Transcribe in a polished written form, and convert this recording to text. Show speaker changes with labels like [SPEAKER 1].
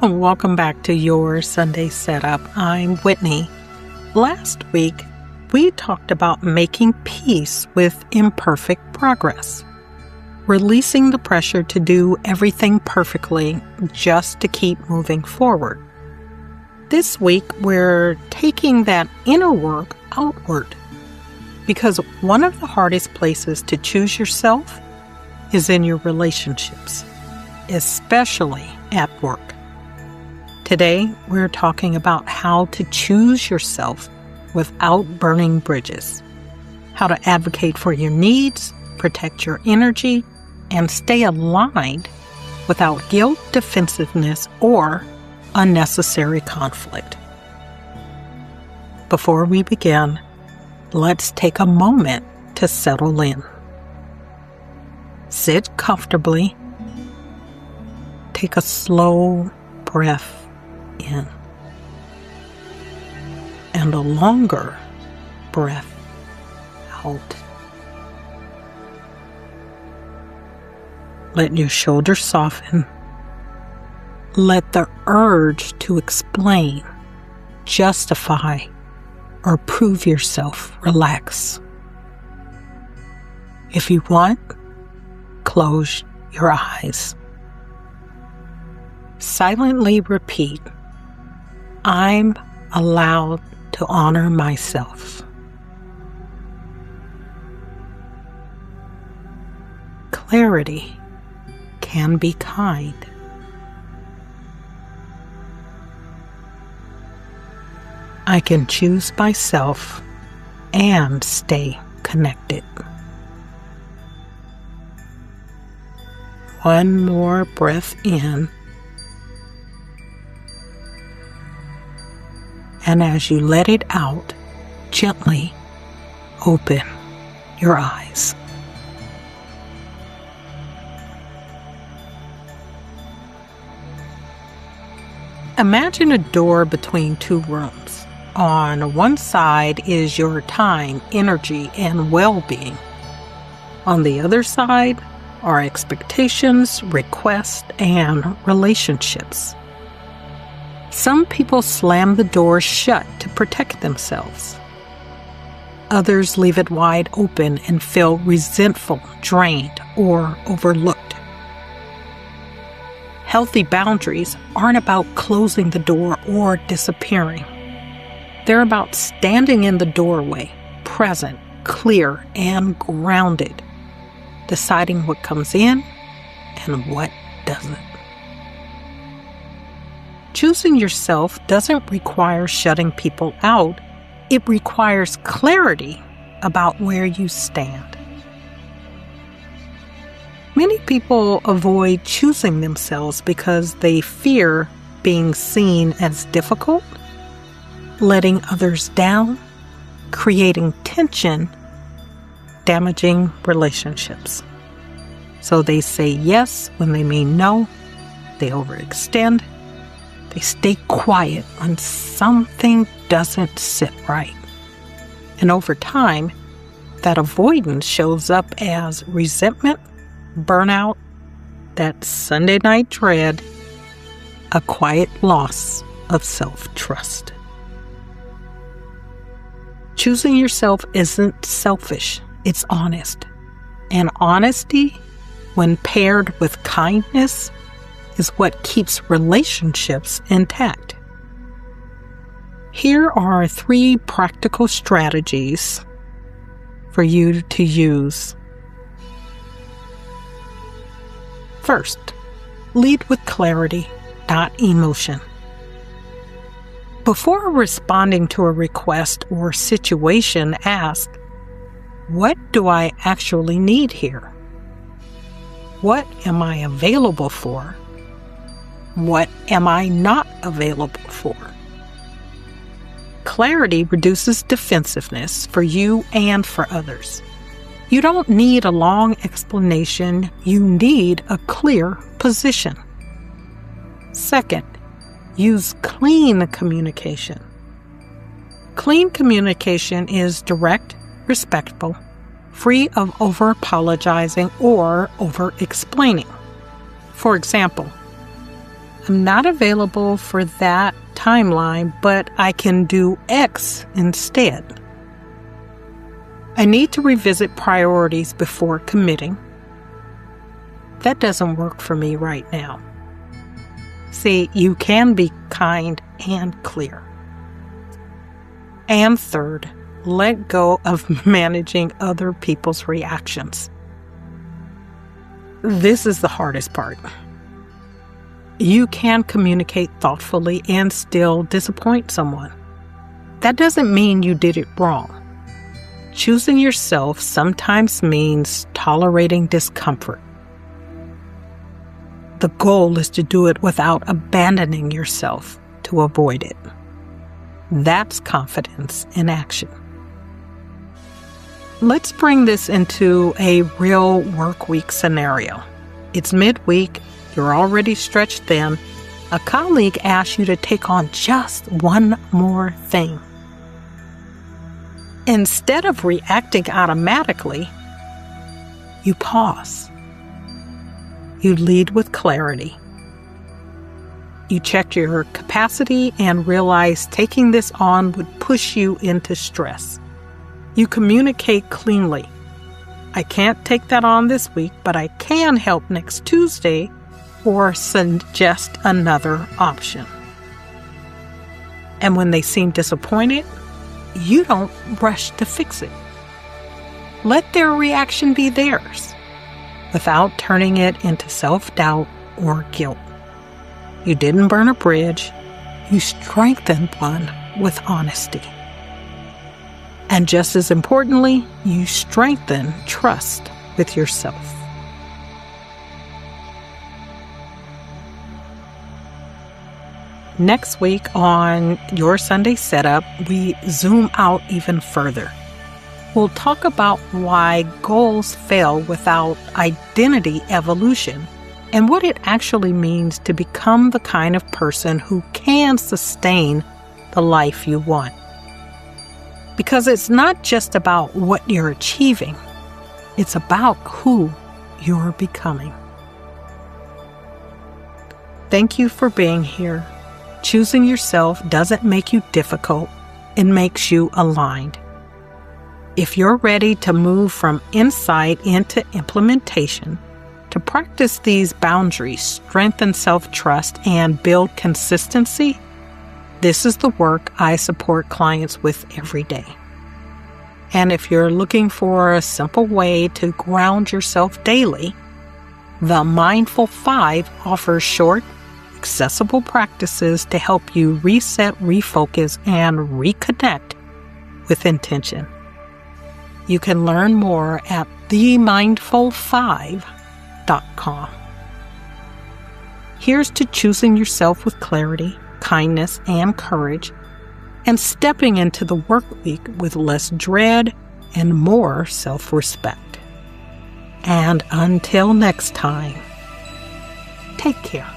[SPEAKER 1] Welcome back to your Sunday Setup. I'm Whitney. Last week, we talked about making peace with imperfect progress, releasing the pressure to do everything perfectly just to keep moving forward. This week, we're taking that inner work outward, because one of the hardest places to choose yourself is in your relationships, especially at work. Today, we're talking about how to choose yourself without burning bridges, how to advocate for your needs, protect your energy, and stay aligned without guilt, defensiveness, or unnecessary conflict. Before we begin, let's take a moment to settle in. Sit comfortably. Take a slow breath in and a longer breath out. Let your shoulders soften. Let the urge to explain, justify, or prove yourself relax. If you want, close your eyes. Silently repeat, I'm allowed to honor myself. Clarity can be kind. I can choose myself and stay connected. One more breath in. And as you let it out, gently open your eyes. Imagine a door between two rooms. On one side is your time, energy, and well-being. On the other side are expectations, requests, and relationships. Some people slam the door shut to protect themselves. Others leave it wide open and feel resentful, drained, or overlooked. Healthy boundaries aren't about closing the door or disappearing. They're about standing in the doorway, present, clear, and grounded, deciding what comes in and what doesn't. Choosing yourself doesn't require shutting people out. It requires clarity about where you stand. Many people avoid choosing themselves because they fear being seen as difficult, letting others down, creating tension, damaging relationships. So they say yes when they mean no, they overextend, they stay quiet when something doesn't sit right. And over time, that avoidance shows up as resentment, burnout, that Sunday night dread, a quiet loss of self-trust. Choosing yourself isn't selfish, it's honest. And honesty, when paired with kindness, is what keeps relationships intact. Here are 3 practical strategies for you to use. First, lead with clarity, not emotion. Before responding to a request or situation, ask, what do I actually need here? What am I available for? What am I not available for? Clarity reduces defensiveness for you and for others. You don't need a long explanation. You need a clear position. Second, use clean communication. Clean communication is direct, respectful, free of over-apologizing or over-explaining. For example, I'm not available for that timeline, but I can do X instead. I need to revisit priorities before committing. That doesn't work for me right now. See, you can be kind and clear. And third, let go of managing other people's reactions. This is the hardest part. You can communicate thoughtfully and still disappoint someone. That doesn't mean you did it wrong. Choosing yourself sometimes means tolerating discomfort. The goal is to do it without abandoning yourself to avoid it. That's confidence in action. Let's bring this into a real work week scenario. It's midweek, you're already stretched thin. A colleague asks you to take on just one more thing. Instead of reacting automatically, you pause. You lead with clarity. You check your capacity and realize taking this on would push you into stress. You communicate cleanly. I can't take that on this week, but I can help next Tuesday or suggest another option. And when they seem disappointed, you don't rush to fix it. Let their reaction be theirs, without turning it into self-doubt or guilt. You didn't burn a bridge, you strengthened one with honesty. And just as importantly, you strengthen trust with yourself. Next week on Your Sunday Setup, we zoom out even further. We'll talk about why goals fail without identity evolution and what it actually means to become the kind of person who can sustain the life you want. Because it's not just about what you're achieving, it's about who you're becoming. Thank you for being here. Choosing yourself doesn't make you difficult, it makes you aligned. If you're ready to move from insight into implementation, to practice these boundaries, strengthen self-trust, and build consistency, this is the work I support clients with every day. And if you're looking for a simple way to ground yourself daily, the Mindful 5 offers short, accessible practices to help you reset, refocus, and reconnect with intention. You can learn more at themindful5.com. Here's to choosing yourself with clarity, kindness, and courage, and stepping into the work week with less dread and more self-respect. And until next time, take care.